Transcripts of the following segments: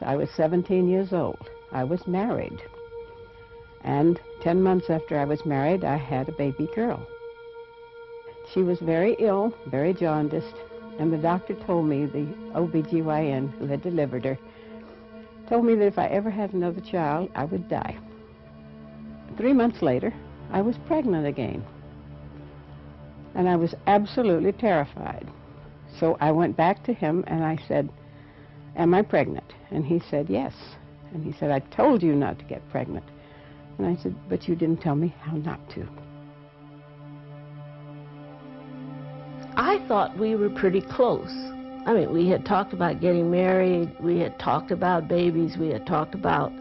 I was 17 years old. I was married. And 10 months after I was married, I had a baby girl. She was very ill, very jaundiced, and the doctor told me, the OBGYN who had delivered her, told me that if I ever had another child, I would die. 3 months later, I was pregnant again. And I was absolutely terrified. So I went back to him and I said, "Am I pregnant?" And he said, "Yes." And he said, "I told you not to get pregnant." And I said, "But you didn't tell me how not to." I thought we were pretty close. I mean, we had talked about getting married, we had talked about babies, we had talked about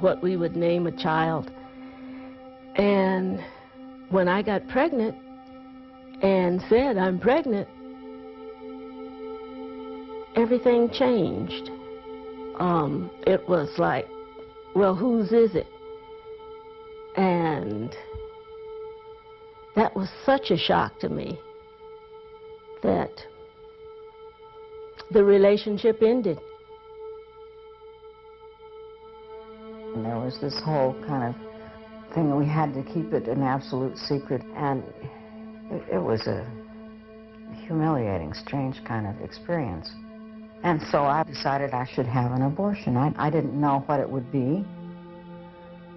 what we would name a child. And when I got pregnant and said, "I'm pregnant," everything changed. It was like, well, whose is it? And that was such a shock to me that the relationship ended. And there was this whole kind of thing, we had to keep it an absolute secret, and it was a humiliating, strange kind of experience. And so I decided I should have an abortion. I didn't know what it would be.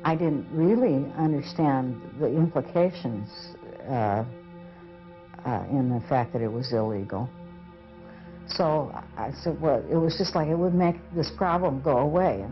I didn't really understand the implications in the fact that it was illegal. So I said, well, it was just like it would make this problem go away.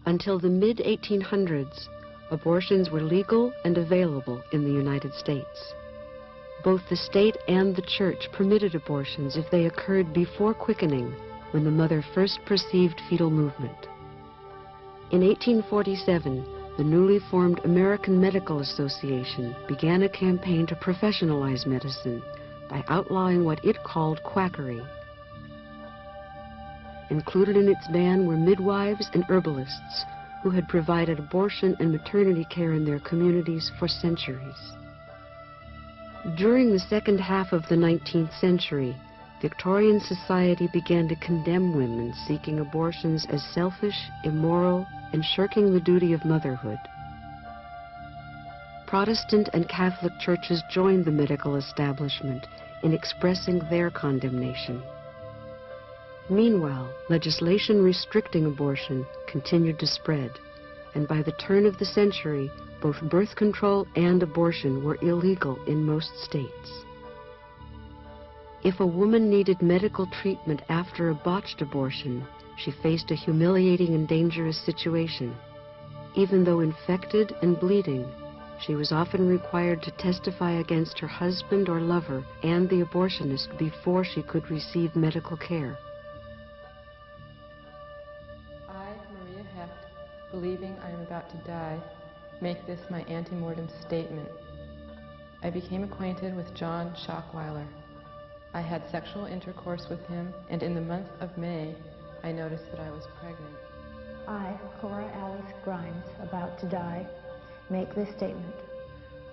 Until the mid-1800s, abortions were legal and available in the United States. Both the state and the church permitted abortions if they occurred before quickening, when the mother first perceived fetal movement. In 1847, the newly formed American Medical Association began a campaign to professionalize medicine by outlawing what it called quackery. Included in its ban were midwives and herbalists who had provided abortion and maternity care in their communities for centuries. During the second half of the 19th century, Victorian society began to condemn women seeking abortions as selfish, immoral, and shirking the duty of motherhood. Protestant and Catholic churches joined the medical establishment in expressing their condemnation. Meanwhile, legislation restricting abortion continued to spread, and by the turn of the century, both birth control and abortion were illegal in most states. If a woman needed medical treatment after a botched abortion, she faced a humiliating and dangerous situation. Even though infected and bleeding, she was often required to testify against her husband or lover and the abortionist before she could receive medical care. Believing I am about to die, make this my ante-mortem statement. I became acquainted with John Schockweiler. I had sexual intercourse with him, and in the month of May, I noticed that I was pregnant. I, Cora Alice Grimes, about to die, make this statement.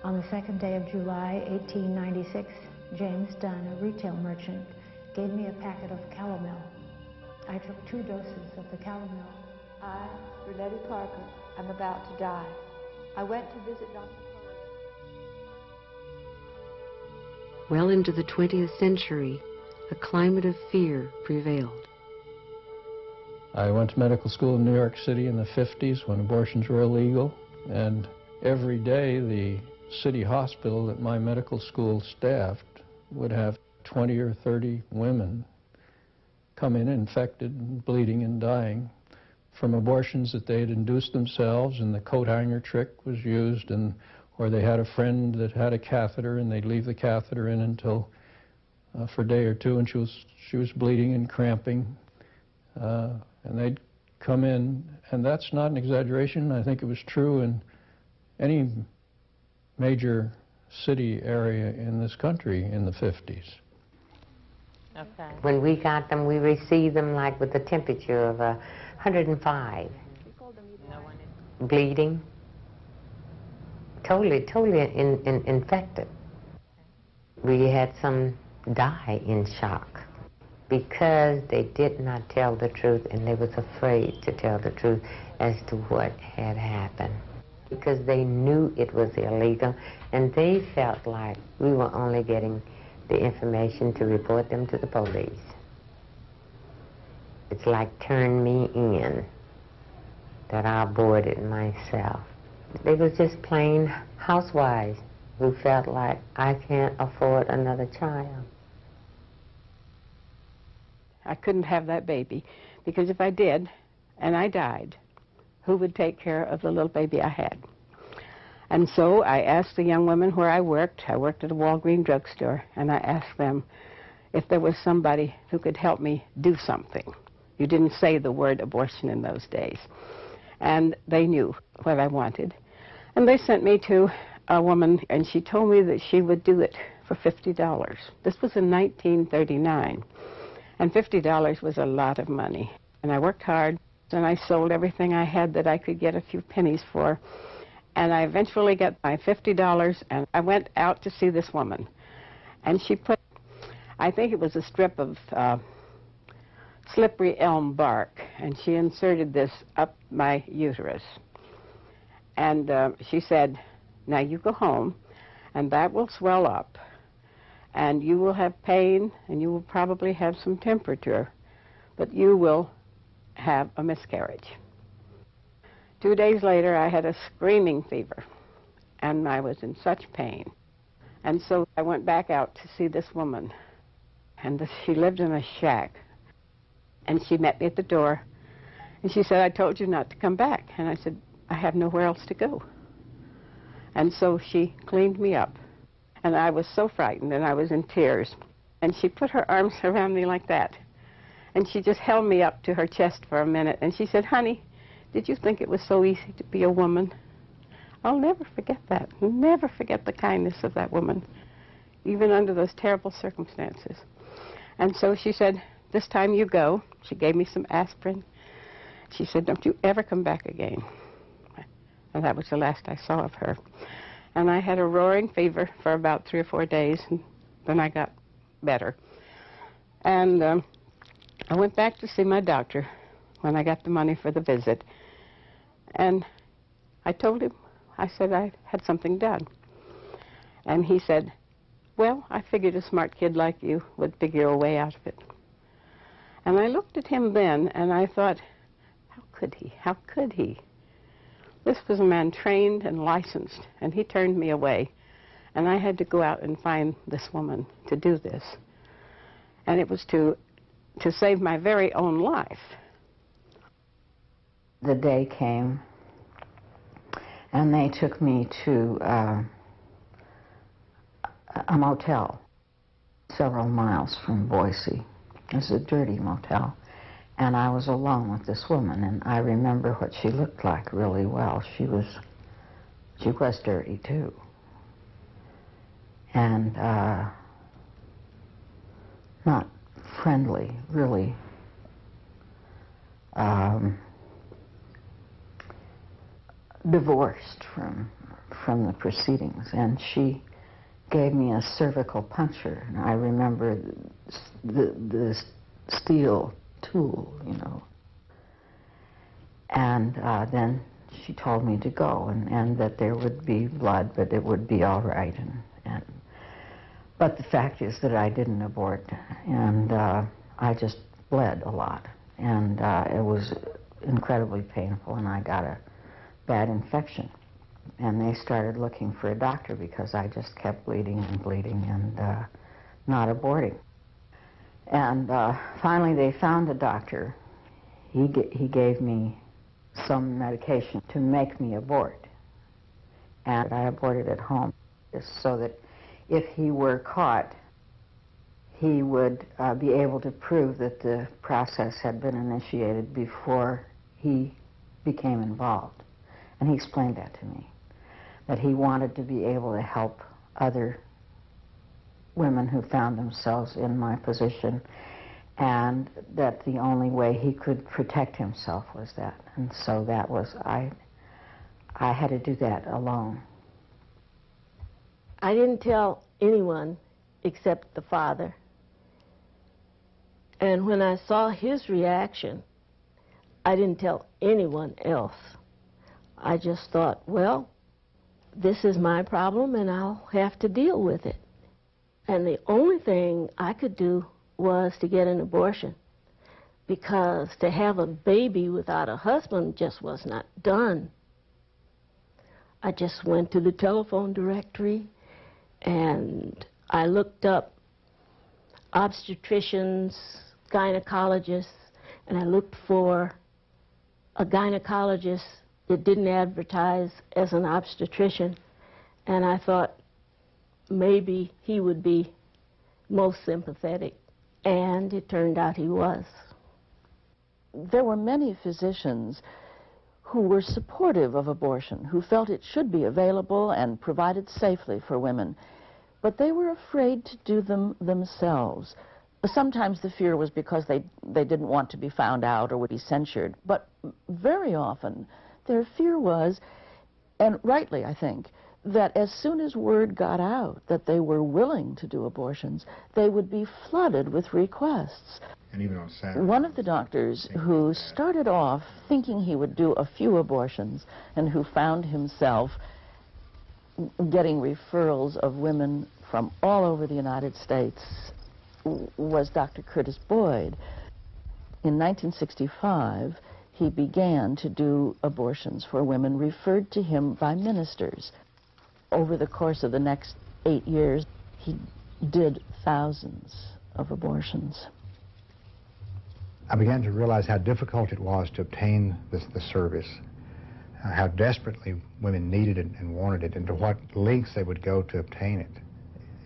On the 2nd day of July, 1896, James Dunn, a retail merchant, gave me a packet of calomel. I took 2 doses of the calomel. I, Renetta Parker, am about to die. I went to visit Dr. Well into the 20th century, a climate of fear prevailed. I went to medical school in New York City in the 50s when abortions were illegal, and every day the city hospital that my medical school staffed would have 20 or 30 women come in infected, bleeding, and dying from abortions that they had induced themselves, and the coat hanger trick was used, and or they had a friend that had a catheter and they'd leave the catheter in until for a day or two, and she was bleeding and cramping, and they'd come in, and that's not an exaggeration. I think it was true in any major city area in this country in the 50s. Okay. When we got them, we received them like with a temperature of 105. Bleeding. Totally infected. We had some die in shock because they did not tell the truth, and they was afraid to tell the truth as to what had happened, because they knew it was illegal, and they felt like we were only getting the information to report them to the police. It's like turn me in, that I aborted myself. They was just plain housewives who felt like, I can't afford another child. I couldn't have that baby, because if I did, and I died, who would take care of the little baby I had? And so I asked the young women where I worked at a Walgreens drugstore, and I asked them if there was somebody who could help me do something. You didn't say the word abortion in those days. And they knew what I wanted. And they sent me to a woman, and she told me that she would do it for $50. This was in 1939. And $50 was a lot of money. And I worked hard, and I sold everything I had that I could get a few pennies for. And I eventually got my $50, and I went out to see this woman. And she put, I think it was a strip of slippery elm bark, and she inserted this up my uterus. And she said, now you go home, and that will swell up, and you will have pain, and you will probably have some temperature, but you will have a miscarriage. 2 days later, I had a screaming fever, and I was in such pain. And so I went back out to see this woman, and she lived in a shack. And she met me at the door, and she said, I told you not to come back. And I said, I have nowhere else to go. And so she cleaned me up, and I was so frightened, and I was in tears. And she put her arms around me like that, and she just held me up to her chest for a minute, and she said, honey, did you think it was so easy to be a woman? I'll never forget that. Never forget the kindness of that woman, even under those terrible circumstances. And so she said, this time you go. She gave me some aspirin. She said, don't you ever come back again. And that was the last I saw of her. And I had a roaring fever for about 3 or 4 days, and then I got better. And I went back to see my doctor when I got the money for the visit. And I told him, I said I had something done. And he said, well, I figured a smart kid like you would figure a way out of it. And I looked at him then, and I thought, how could he? How could he? This was a man trained and licensed, and he turned me away. And I had to go out and find this woman to do this. And it was to save my very own life. The day came, and they took me to a motel several miles from Boise. It was a dirty motel, and I was alone with this woman, and I remember what she looked like really well. She was dirty too, and not friendly, really. Divorced from the proceedings, and she gave me a cervical puncture, and I remember the steel tool, you know. And then she told me to go, and that there would be blood, but it would be all right. But the fact is that I didn't abort, and I just bled a lot, and it was incredibly painful, and I got a bad infection. And they started looking for a doctor because I just kept bleeding and bleeding and not aborting. And finally they found a doctor. He gave me some medication to make me abort. And I aborted at home so that if he were caught, he would be able to prove that the process had been initiated before he became involved. And he explained that to me, that he wanted to be able to help other women who found themselves in my position, and that the only way he could protect himself was that. And so that was, I had to do that alone. I didn't tell anyone except the father. And when I saw his reaction, I didn't tell anyone else. I just thought, well, this is my problem and I'll have to deal with it. And the only thing I could do was to get an abortion, because to have a baby without a husband just was not done. I just went to the telephone directory and I looked up obstetricians, gynecologists, and I looked for a gynecologist that didn't advertise as an obstetrician, and I thought maybe he would be most sympathetic, and it turned out he was. There were many physicians who were supportive of abortion, who felt it should be available and provided safely for women, but they were afraid to do them themselves. Sometimes the fear was because they didn't want to be found out or would be censured, but very often their fear was, and rightly I think, that as soon as word got out that they were willing to do abortions, they would be flooded with requests. And even on Saturday. One of the doctors who started off thinking he would do a few abortions and who found himself getting referrals of women from all over the United States was Dr. Curtis Boyd. In 1965, he began to do abortions for women referred to him by ministers. Over the course of the next 8 years, he did thousands of abortions. I began to realize how difficult it was to obtain the service, how desperately women needed it and wanted it, and to what lengths they would go to obtain it,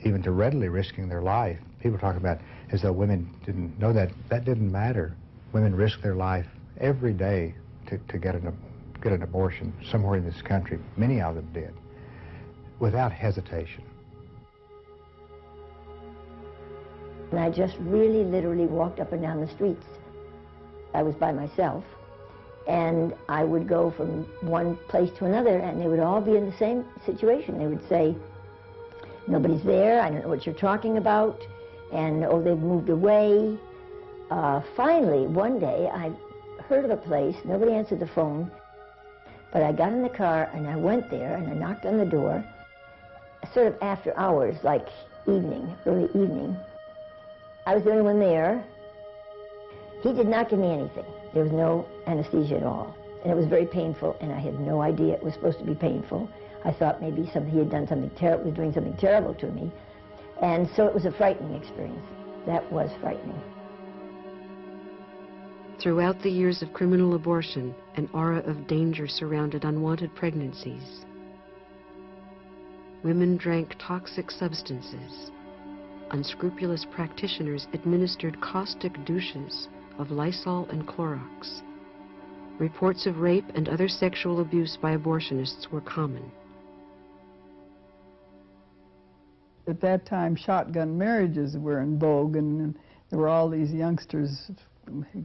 even to readily risking their life. People talk about as though women didn't know that. That didn't matter. Women risk their life every day to get an abortion somewhere in this country. Many of them did, without hesitation. And I just really literally walked up and down the streets. I was by myself, and I would go from one place to another, and they would all be in the same situation. They would say, nobody's there, I don't know what you're talking about, and oh, they've moved away. Finally, one day, I heard of a place, nobody answered the phone, but I got in the car and I went there and I knocked on the door, sort of after hours, like evening, early evening. I was the only one there. He did not give me anything. There was no anesthesia at all. And it was very painful, and I had no idea it was supposed to be painful. I thought maybe he had done something terrible, was doing something terrible to me. And so it was a frightening experience. That was frightening. Throughout the years of criminal abortion, an aura of danger surrounded unwanted pregnancies. Women drank toxic substances. Unscrupulous practitioners administered caustic douches of Lysol and Clorox. Reports of rape and other sexual abuse by abortionists were common. At that time, shotgun marriages were in vogue, and there were all these youngsters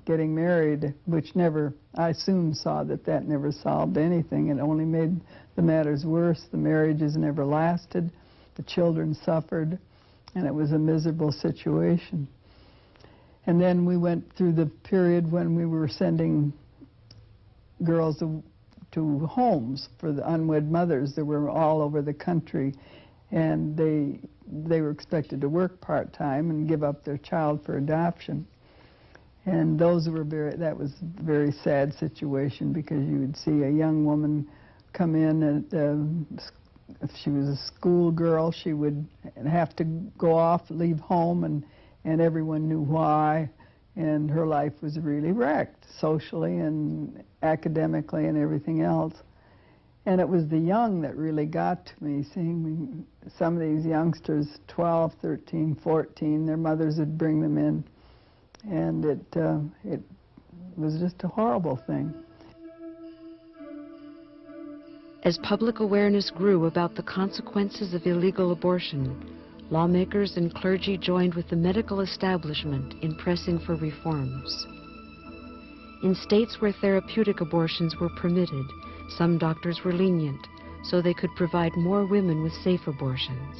getting married, which never, I soon saw that never solved anything. It only made the matters worse. The marriages never lasted. The children suffered, and it was a miserable situation. And then we went through the period when we were sending girls to homes for the unwed mothers that were all over the country, and they were expected to work part-time and give up their child for adoption. And that was a very sad situation, because you would see a young woman come in, and if she was a schoolgirl, she would have to go off, leave home, and everyone knew why, and her life was really wrecked, socially and academically and everything else. And it was the young that really got to me, seeing some of these youngsters, 12, 13, 14, their mothers would bring them in, and it was just a horrible thing. As public awareness grew about the consequences of illegal abortion, lawmakers and clergy joined with the medical establishment in pressing for reforms. In states where therapeutic abortions were permitted, some doctors were lenient, so they could provide more women with safe abortions.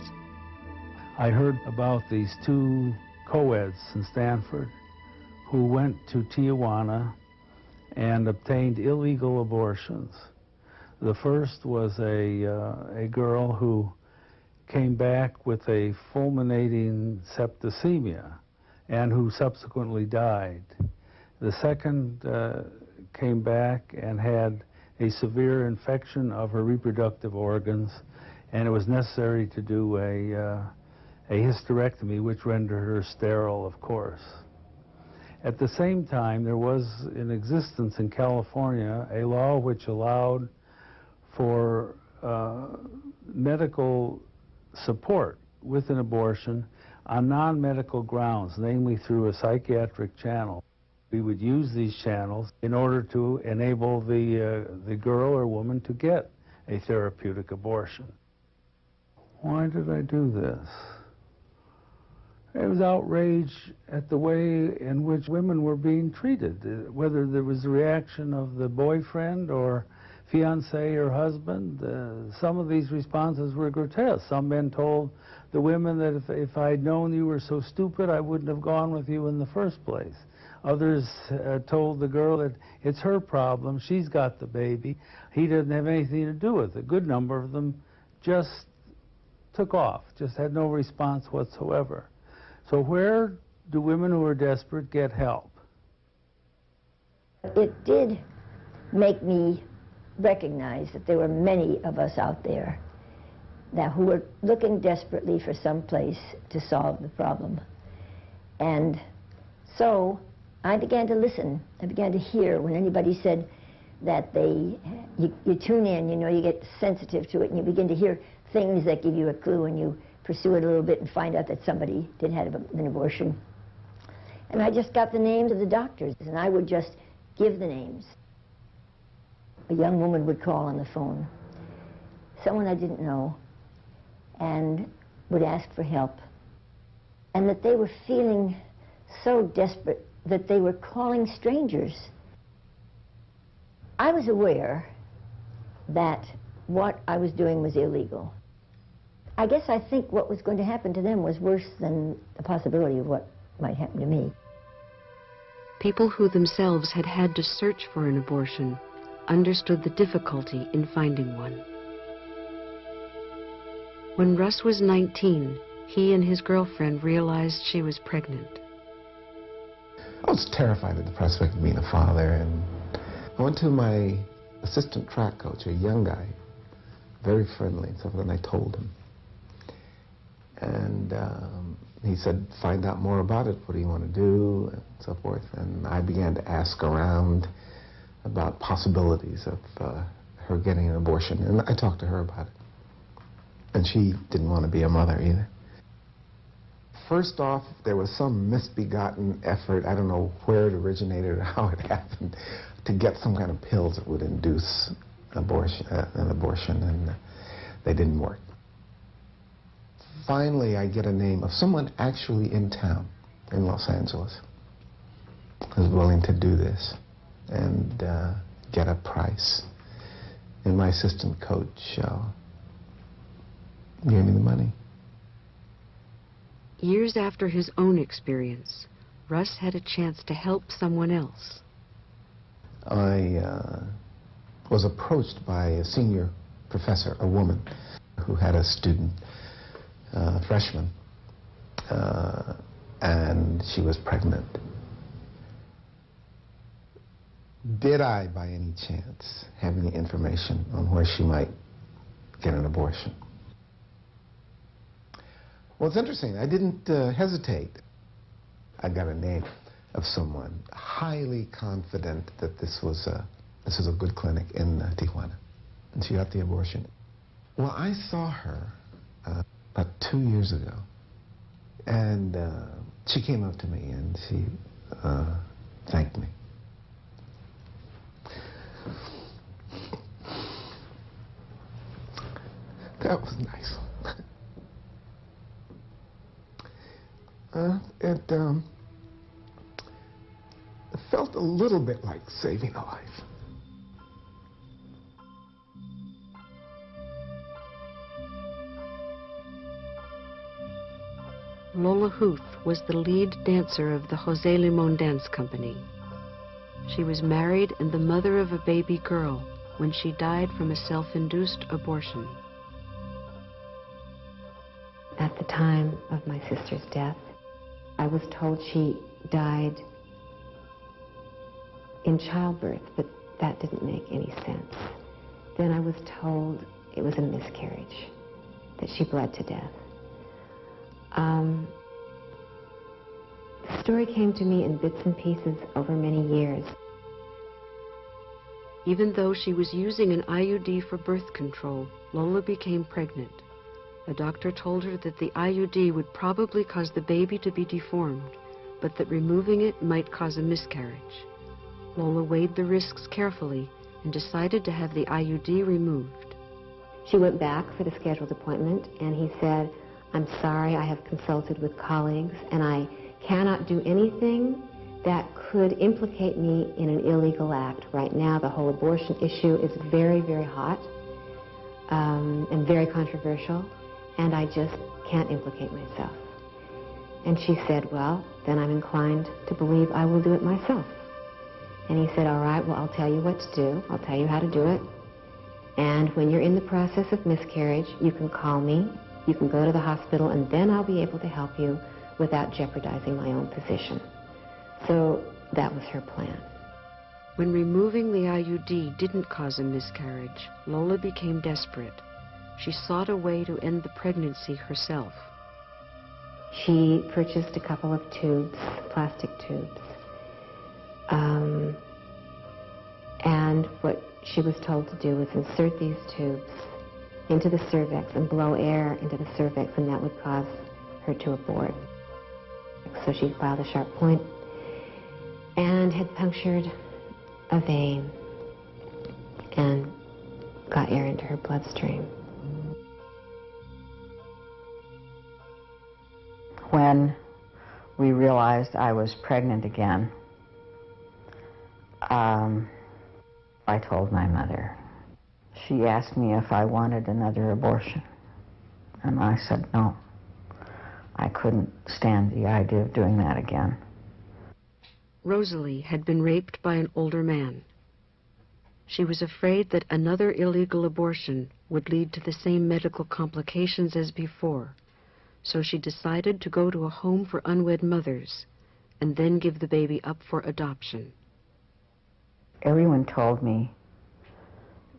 I heard about these two co-eds in Stanford who went to Tijuana and obtained illegal abortions. The first was a girl who came back with a fulminating septicemia and who subsequently died. The second came back and had a severe infection of her reproductive organs, and it was necessary to do a hysterectomy, which rendered her sterile, of course. At the same time, there was in existence in California a law which allowed for medical support with an abortion on non-medical grounds, namely through a psychiatric channel. We would use these channels in order to enable the girl or woman to get a therapeutic abortion. Why did I do this? It was outrage at the way in which women were being treated, whether there was a reaction of the boyfriend or fiancé or husband. Some of these responses were grotesque. Some men told the women that if I'd known you were so stupid, I wouldn't have gone with you in the first place. Others told the girl that it's her problem, she's got the baby, he doesn't have anything to do with it. A good number of them just took off, just had no response whatsoever. So where do women who are desperate get help? It did make me recognize that there were many of us out there who were looking desperately for some place to solve the problem. And so I began to listen. I began to hear when anybody said that you tune in, you know, you get sensitive to it, and you begin to hear things that give you a clue, and you pursue it a little bit and find out that somebody did have an abortion. And I just got the names of the doctors, and I would just give the names. A young woman would call on the phone, someone I didn't know, and would ask for help. And that they were feeling so desperate that they were calling strangers. I was aware that what I was doing was illegal. I guess I think what was going to happen to them was worse than the possibility of what might happen to me. People who themselves had had to search for an abortion understood the difficulty in finding one. When Russ was 19, he and his girlfriend realized she was pregnant. I was terrified at the prospect of being a father, and I went to my assistant track coach, a young guy, very friendly and stuff, and I told him. And he said, find out more about it, what do you want to do, and so forth. And I began to ask around about possibilities of her getting an abortion, and I talked to her about it. And she didn't want to be a mother either. First off, there was some misbegotten effort, I don't know where it originated or how it happened, to get some kind of pills that would induce an abortion, and they didn't work. Finally, I get a name of someone actually in town in Los Angeles who's willing to do this and get a price. And my assistant coach gave me the money. Years after his own experience, Russ had a chance to help someone else. I was approached by a senior professor, a woman, who had a student, freshman, and she was pregnant. Did I, by any chance, have any information on where she might get an abortion? Well, it's interesting. I didn't hesitate. I got a name of someone highly confident that this was a good clinic in Tijuana, and she got the abortion. Well, I saw her about 2 years ago, and she came up to me and she thanked me. That was nice. it felt a little bit like saving a life. Lola Huth was the lead dancer of the Jose Limon Dance Company. She was married and the mother of a baby girl when she died from a self-induced abortion. At the time of my sister's death, I was told she died in childbirth, but that didn't make any sense. Then I was told it was a miscarriage, that she bled to death. The story came to me in bits and pieces over many years. Even though she was using an IUD for birth control, Lola became pregnant. A doctor told her that the IUD would probably cause the baby to be deformed, but that removing it might cause a miscarriage. Lola weighed the risks carefully and decided to have the IUD removed. She went back for the scheduled appointment, and he said, "I'm sorry, I have consulted with colleagues, and I cannot do anything that could implicate me in an illegal act. Right now, the whole abortion issue is very, very hot and very controversial, and I just can't implicate myself." And she said, "Well, then I'm inclined to believe I will do it myself." And he said, "All right, well, I'll tell you what to do. I'll tell you how to do it. And when you're in the process of miscarriage, you can call me, you can go to the hospital, and then I'll be able to help you without jeopardizing my own position." So that was her plan. When removing the IUD didn't cause a miscarriage, Lola became desperate. She sought a way to end the pregnancy herself. She purchased a couple of tubes, plastic tubes. And what she was told to do was insert these tubes into the cervix and blow air into the cervix, and that would cause her to abort. So she filed a sharp point and had punctured a vein and got air into her bloodstream. When we realized I was pregnant again, I told my mother. She asked me if I wanted another abortion, and I said no. I couldn't stand the idea of doing that again. Rosalie had been raped by an older man. She was afraid that another illegal abortion would lead to the same medical complications as before, so she decided to go to a home for unwed mothers and then give the baby up for adoption. Everyone told me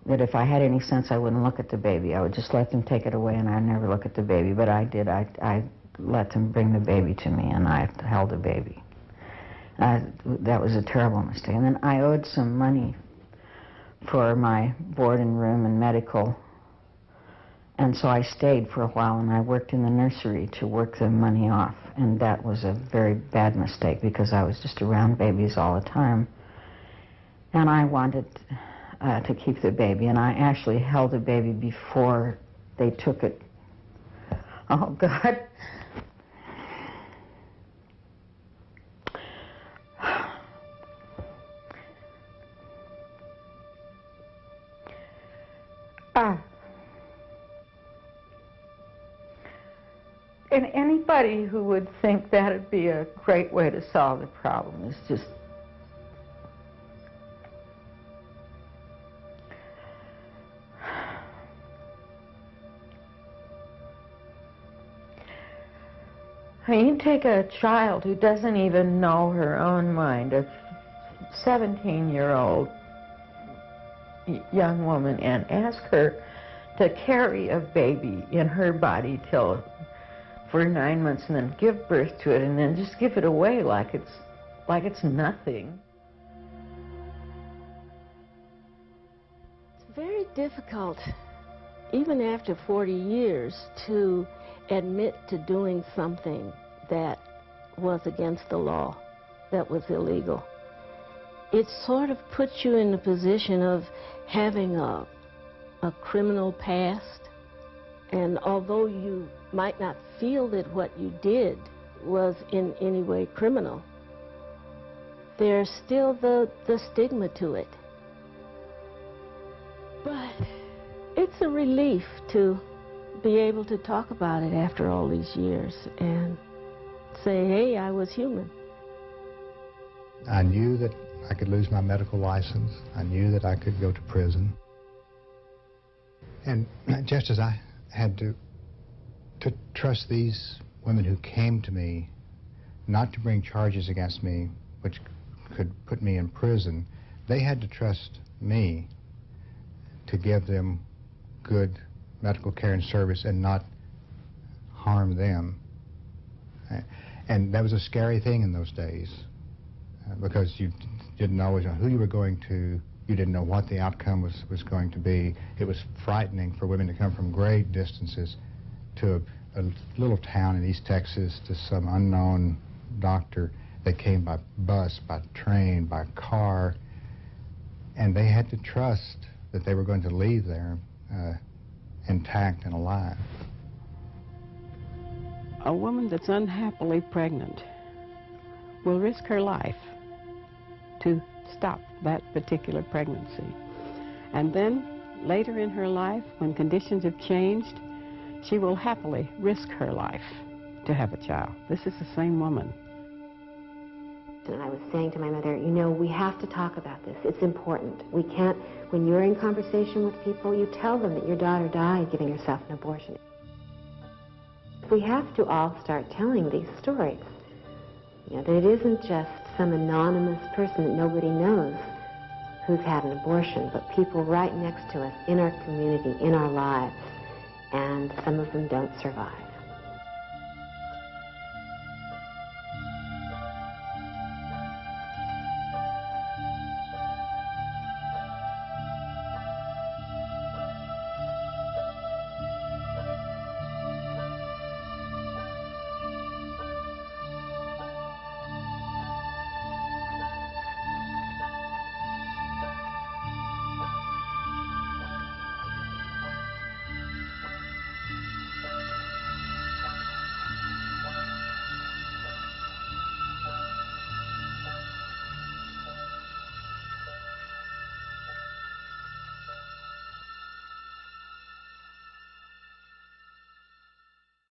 that if I had any sense, I wouldn't look at the baby. I would just let them take it away, and I'd never look at the baby. But I did. I let them bring the baby to me, and I held the baby. That was a terrible mistake. And then I owed some money for my board and room and medical, and so I stayed for a while, and I worked in the nursery to work the money off. And that was a very bad mistake, because I was just around babies all the time. And I wanted to keep the baby, and I actually held the baby before they took it. Oh, God. And anybody who would think that would be a great way to solve the problem is just... I mean, you take a child who doesn't even know her own mind, a 17-year-old young woman, and ask her to carry a baby in her body for 9 months, and then give birth to it, and then just give it away like it's nothing. It's very difficult, even after 40 years, to admit to doing something that was against the law, that was illegal. It sort of puts you in the position of having a criminal past, and although you might not feel that what you did was in any way criminal. There's still the stigma to it. But it's a relief to be able to talk about it after all these years and say, hey, I was human. I knew that I could lose my medical license. I knew that I could go to prison. And just as I had to trust these women who came to me not to bring charges against me which could put me in prison, they had to trust me to give them good medical care and service and not harm them. And that was a scary thing in those days because you didn't always know who you were going to. You didn't know what the outcome was going to be. It was frightening for women to come from great distances to a little town in East Texas to some unknown doctor that came by bus, by train, by car, and they had to trust that they were going to leave there intact and alive. A woman that's unhappily pregnant will risk her life to stop that particular pregnancy. And then later in her life, when conditions have changed, she will happily risk her life to have a child. This is the same woman. And I was saying to my mother, you know, we have to talk about this. It's important. We can't, when you're in conversation with people, you tell them that your daughter died giving herself an abortion. We have to all start telling these stories. You know, that it isn't just some anonymous person that nobody knows who's had an abortion, but people right next to us in our community, in our lives, and some of them don't survive.